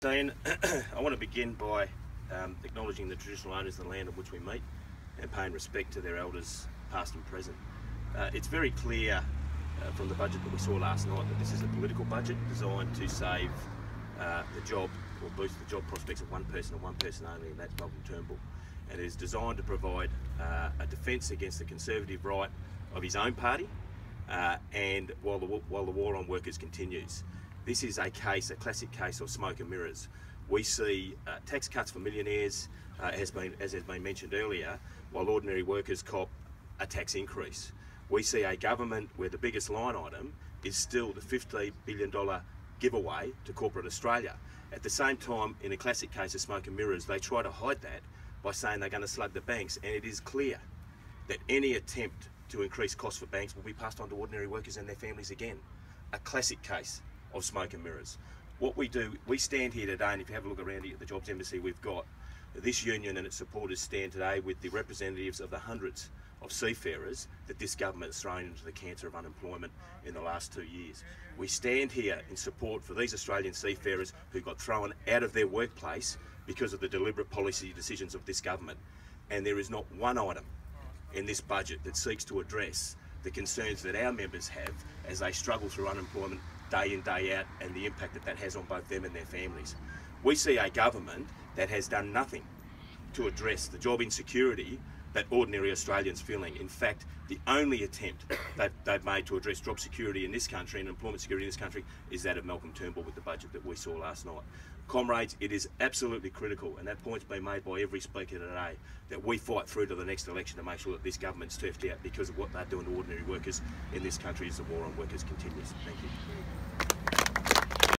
Dean, I want to begin by acknowledging the traditional owners of the land on which we meet and paying respect to their elders past and present. It's very clear from the budget that we saw last night that this is a political budget designed to save the job or boost the job prospects of one person and one person only, and that's Malcolm Turnbull. And it is designed to provide a defence against the conservative right of his own party and while the war on workers continues. This is a classic case of smoke and mirrors. We see tax cuts for millionaires, as has been mentioned earlier, while ordinary workers cop a tax increase. We see a government where the biggest line item is still the $50 billion giveaway to corporate Australia. At the same time, in a classic case of smoke and mirrors, they try to hide that by saying they're going to slug the banks, and it is clear that any attempt to increase costs for banks will be passed on to ordinary workers and their families again. A classic case of smoke and mirrors. What we do, we stand here today, and if you have a look around here at the Jobs Embassy, we've got this union and its supporters stand today with the representatives of the hundreds of seafarers that this government has thrown into the cancer of unemployment in the last 2 years. We stand here in support for these Australian seafarers who got thrown out of their workplace because of the deliberate policy decisions of this government. And there is not one item in this budget that seeks to address the concerns that our members have as they struggle through unemployment day in, day out, and the impact that has on both them and their families. We see a government that has done nothing to address the job insecurity that ordinary Australians feeling. In fact, the only attempt they've made to address job security in this country and employment security in this country is that of Malcolm Turnbull with the budget that we saw last night. Comrades, it is absolutely critical, and that point's been made by every speaker today, that we fight through to the next election to make sure that this government's turfed out because of what they're doing to ordinary workers in this country as the war on workers continues. Thank you.